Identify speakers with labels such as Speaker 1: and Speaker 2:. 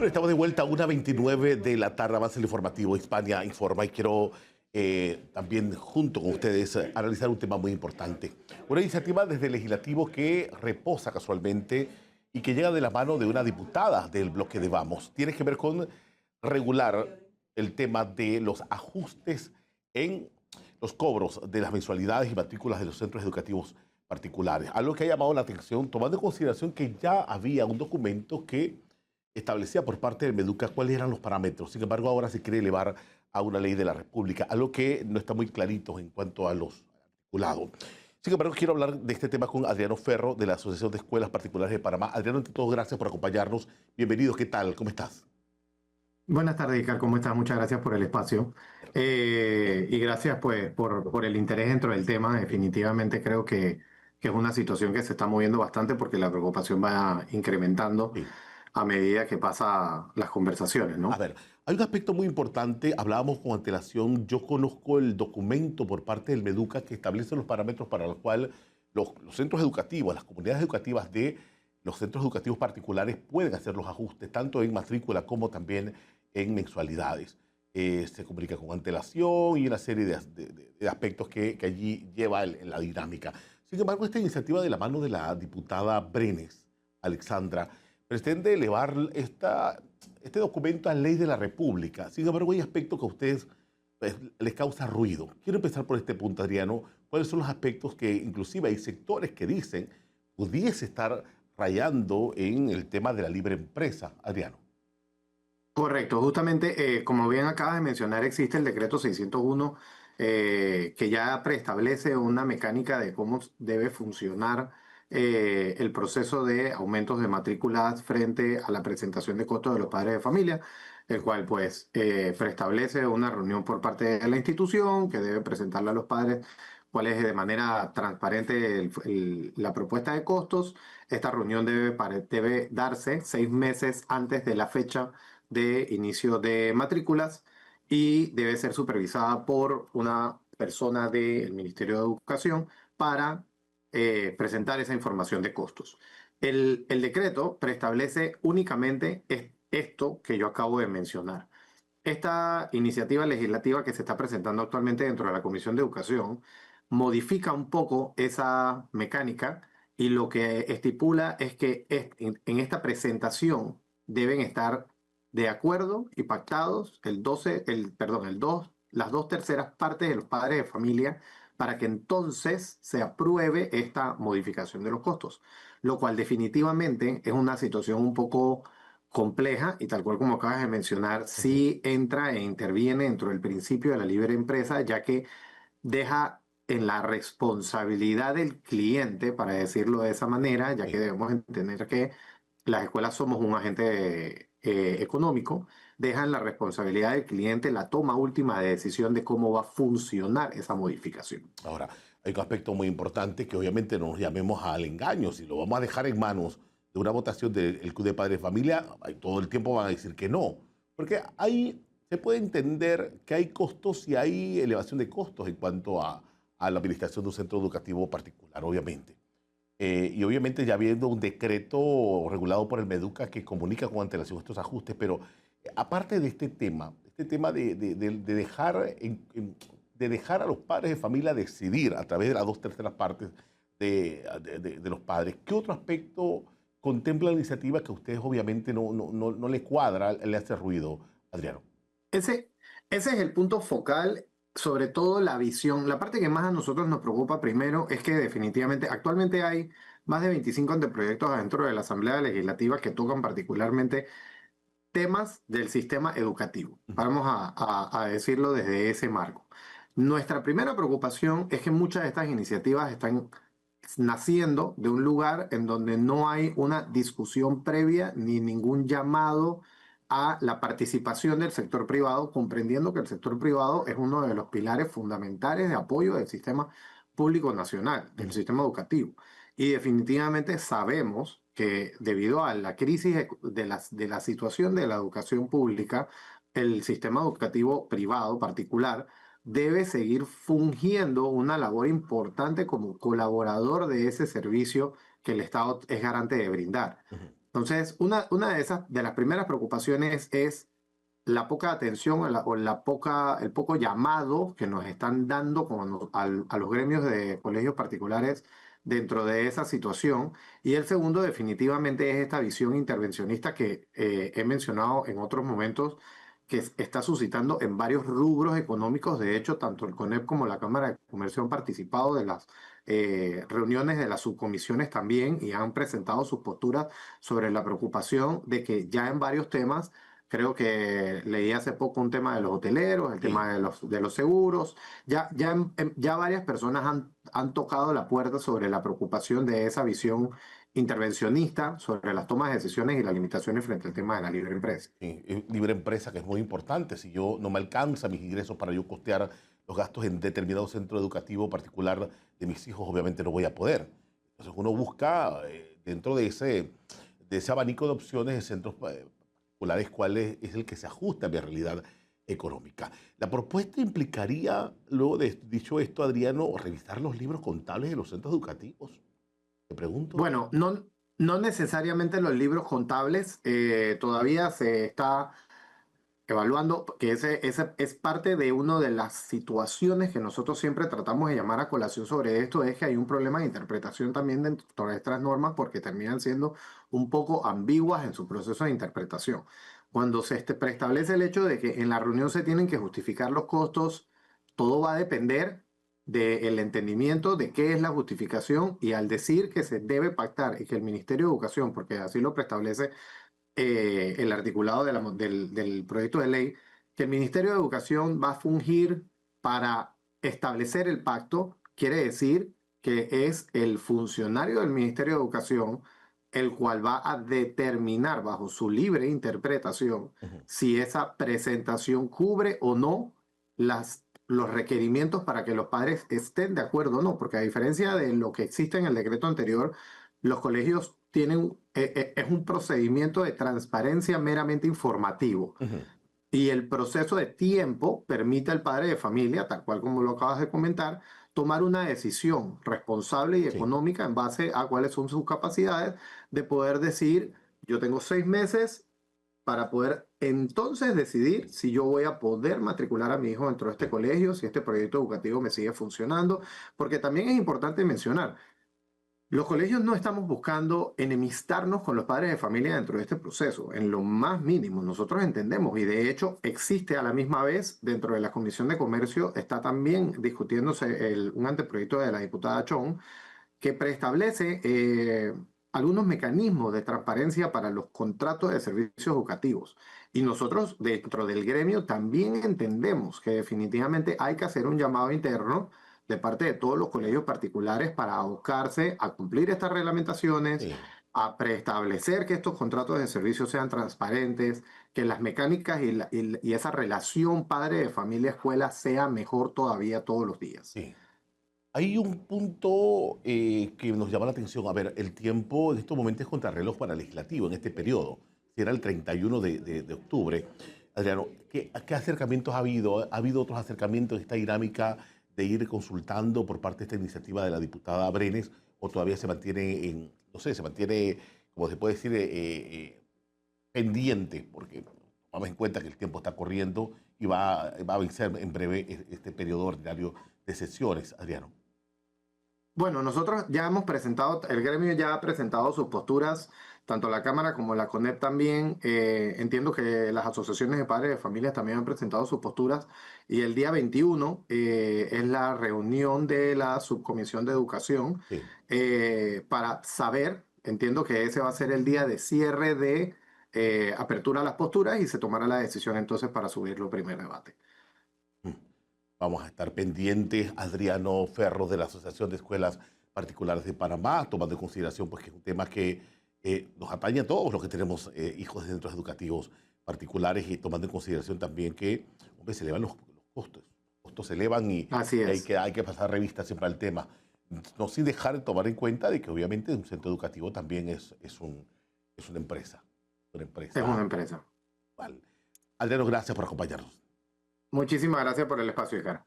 Speaker 1: Bueno, estamos de vuelta a 1:29 de la tarde, más el informativo Hispania Informa, y quiero también junto con ustedes analizar un tema muy importante. Una iniciativa desde el legislativo que reposa casualmente y que llega de la mano de una diputada del bloque de Vamos. Tiene que ver con regular el tema de los ajustes en los cobros de las mensualidades y matrículas de los centros educativos particulares. Algo que ha llamado la atención, tomando en consideración que ya había un documento que establecía por parte del Meduca cuáles eran los parámetros. Sin embargo, ahora se quiere elevar a una ley de la República, algo que no está muy clarito en cuanto a los articulados. Sin embargo, quiero hablar de este tema con Adriano Ferro, de la Asociación de Escuelas Particulares de Panamá. Adriano, ante todo, gracias por acompañarnos. Bienvenido, ¿qué tal? ¿Cómo estás?
Speaker 2: Buenas tardes, Icar, ¿cómo estás? Muchas gracias por el espacio y gracias pues por el interés dentro del tema. Definitivamente creo que es una situación que se está moviendo bastante porque la preocupación va incrementando
Speaker 1: Sí.
Speaker 2: a medida que pasan las conversaciones,
Speaker 1: A
Speaker 2: ¿no?
Speaker 1: ver, hay un aspecto muy importante, hablábamos con antelación, yo conozco el documento por parte del Meduca que establece los parámetros para los cuales los centros educativos, las comunidades educativas de los centros educativos particulares pueden hacer los ajustes, tanto en matrícula como también en mensualidades. Se comunica con antelación y una serie de aspectos que allí lleva la dinámica. Sin embargo, esta iniciativa de la mano de la diputada Brenes, Alexandra, pretende elevar este documento a ley de la República. Sin embargo, hay aspectos que a ustedes pues, les causa ruido. Quiero empezar por este punto, Adriano. ¿Cuáles son los aspectos que inclusive hay sectores que dicen pudiese estar rayando en el tema de la libre empresa, Adriano?
Speaker 2: Correcto, justamente como bien acabas de mencionar, existe el decreto 601 que ya preestablece una mecánica de cómo debe funcionar el proceso de aumentos de matrículas frente a la presentación de costos de los padres de familia, el cual pues preestablece una reunión por parte de la institución que debe presentarle a los padres cuál es de manera transparente la propuesta de costos. Esta reunión debe darse 6 meses antes de la fecha de inicio de matrículas y debe ser supervisada por una persona del Ministerio de Educación para presentar esa información de costos. El decreto preestablece únicamente esto que yo acabo de mencionar. Esta iniciativa legislativa que se está presentando actualmente dentro de la Comisión de Educación modifica un poco esa mecánica y lo que estipula es que en esta presentación deben estar de acuerdo y pactados las dos terceras partes de los padres de familia para que entonces se apruebe esta modificación de los costos, lo cual definitivamente es una situación un poco compleja y tal cual como acabas de mencionar,
Speaker 1: Ujú.
Speaker 2: sí entra e interviene dentro del principio de la libre empresa, ya que deja en la responsabilidad del cliente, para decirlo de esa manera, ya que
Speaker 1: Sí.
Speaker 2: debemos entender que las escuelas somos un agente económico, dejan la responsabilidad del cliente la toma última de decisión de cómo va a funcionar esa modificación.
Speaker 1: Ahora, hay un aspecto muy importante que obviamente no nos llamemos al engaño. Si lo vamos a dejar en manos de una votación del Club de Padres de Familia, todo el tiempo van a decir que no. Porque ahí se puede entender que hay costos y hay elevación de costos en cuanto a la administración de un centro educativo particular, obviamente. Y obviamente ya habiendo un decreto regulado por el Meduca que comunica con antelación estos ajustes, pero aparte de este tema de dejar, de dejar a los padres de familia decidir a través de las dos terceras partes de los padres, ¿qué otro aspecto contempla la iniciativa que a ustedes obviamente no le cuadra, le hace ruido, Adriano?
Speaker 2: Ese, ese es el punto focal, sobre todo la visión. La parte que más a nosotros nos preocupa primero es que definitivamente actualmente hay más de 25 anteproyectos adentro de la Asamblea Legislativa que tocan particularmente temas del sistema educativo.
Speaker 1: Ujú.
Speaker 2: Vamos a decirlo desde ese marco. Nuestra primera preocupación es que muchas de estas iniciativas están naciendo de un lugar en donde no hay una discusión previa ni ningún llamado a la participación del sector privado, comprendiendo que el sector privado es uno de los pilares fundamentales de apoyo del sistema público nacional, del
Speaker 1: Ujú.
Speaker 2: sistema educativo. Y definitivamente sabemos que debido a la crisis de la situación de la educación pública, el sistema educativo privado particular debe seguir fungiendo una labor importante como colaborador de ese servicio que el Estado es garante de brindar.
Speaker 1: Ujú.
Speaker 2: Entonces, una de esas, de las primeras preocupaciones es la poca atención el poco llamado que nos están dando a los gremios de colegios particulares dentro de esa situación. Y el segundo definitivamente es esta visión intervencionista que he mencionado en otros momentos, que está suscitando en varios rubros económicos. De hecho, tanto el CONEP como la Cámara de Comercio han participado de las reuniones de las subcomisiones también y han presentado sus posturas sobre la preocupación de que ya en varios temas. Creo que leí hace poco un tema de los hoteleros, el
Speaker 1: Sí.
Speaker 2: tema de los seguros. Ya varias personas han tocado la puerta sobre la preocupación de esa visión intervencionista sobre las tomas de decisiones y las limitaciones frente al tema de la libre empresa.
Speaker 1: Libre empresa, que es muy importante. Si yo no me alcanza mis ingresos para yo costear los gastos en determinado centro educativo particular de mis hijos, obviamente no voy a poder. Entonces uno busca dentro de ese abanico de opciones de centros particulares cuál es el que se ajusta a mi realidad económica. La propuesta implicaría, luego de dicho esto, Adriano, revisar los libros contables de los centros educativos. Te pregunto.
Speaker 2: Bueno, no necesariamente los libros contables, todavía se está evaluando, que ese es parte de una de las situaciones que nosotros siempre tratamos de llamar a colación sobre esto, es que hay un problema de interpretación también dentro de estas normas porque terminan siendo un poco ambiguas en su proceso de interpretación. Cuando se preestablece el hecho de que en la reunión se tienen que justificar los costos, todo va a depender del entendimiento de qué es la justificación, y al decir que se debe pactar y que el Ministerio de Educación, porque así lo preestablece el articulado del proyecto de ley, que el Ministerio de Educación va a fungir para establecer el pacto, quiere decir que es el funcionario del Ministerio de Educación el cual va a determinar bajo su libre interpretación
Speaker 1: Ujú.
Speaker 2: si esa presentación cubre o no los requerimientos para que los padres estén de acuerdo o no, porque a diferencia de lo que existe en el decreto anterior, los colegios tienen, es un procedimiento de transparencia meramente informativo.
Speaker 1: Ujú.
Speaker 2: Y el proceso de tiempo permite al padre de familia, tal cual como lo acabas de comentar, tomar una decisión responsable y
Speaker 1: Sí.
Speaker 2: económica en base a cuáles son sus capacidades de poder decir, yo tengo 6 meses para poder entonces decidir si yo voy a poder matricular a mi hijo dentro de este
Speaker 1: Sí.
Speaker 2: colegio, si este proyecto educativo me sigue funcionando, porque también es importante mencionar, los colegios no estamos buscando enemistarnos con los padres de familia dentro de este proceso, en lo más mínimo. Nosotros entendemos y de hecho existe a la misma vez dentro de la Comisión de Comercio, está también discutiéndose un anteproyecto de la diputada Chong que preestablece algunos mecanismos de transparencia para los contratos de servicios educativos. Y nosotros dentro del gremio también entendemos que definitivamente hay que hacer un llamado interno de parte de todos los colegios particulares para abocarse a cumplir estas reglamentaciones,
Speaker 1: Sí.
Speaker 2: a preestablecer que estos contratos de servicios sean transparentes, que las mecánicas y esa relación padre de familia escuela sea mejor todavía todos los días.
Speaker 1: Sí. Hay un punto que nos llama la atención. A ver, el tiempo en estos momentos es contrarreloj para el legislativo en este periodo. Si era el 31 de octubre. Adriano, ¿qué acercamientos ha habido? ¿Ha habido otros acercamientos en esta dinámica de ir consultando por parte de esta iniciativa de la diputada Brenes? ¿O todavía se mantiene no sé, se mantiene, como se puede decir, pendiente? Porque vamos en cuenta que el tiempo está corriendo y va a vencer en breve este periodo ordinario de sesiones, Adriano.
Speaker 2: Bueno, nosotros ya hemos presentado, el gremio ya ha presentado sus posturas, tanto la Cámara como la CONEP también. Entiendo que las asociaciones de padres de familias también han presentado sus posturas. Y el día 21 es la reunión de la Subcomisión de Educación
Speaker 1: Sí.
Speaker 2: para saber, entiendo que ese va a ser el día de cierre de apertura a las posturas y se tomará la decisión entonces para subirlo a primer debate.
Speaker 1: Mm. Vamos a estar pendientes, Adriano Ferro de la Asociación de Escuelas Particulares de Panamá, tomando en consideración pues, que es un tema que nos atañe a todos los que tenemos hijos de centros educativos particulares y tomando en consideración también que hombre, se elevan los costos. Los costos se elevan
Speaker 2: Así
Speaker 1: y
Speaker 2: es,
Speaker 1: hay que pasar revista siempre al tema. No sin dejar de tomar en cuenta de que obviamente un centro educativo también es una empresa. Una
Speaker 2: es una
Speaker 1: empresa.
Speaker 2: empresa.
Speaker 1: Vale. Adriano, gracias por acompañarnos.
Speaker 2: Muchísimas gracias por el espacio, Icar.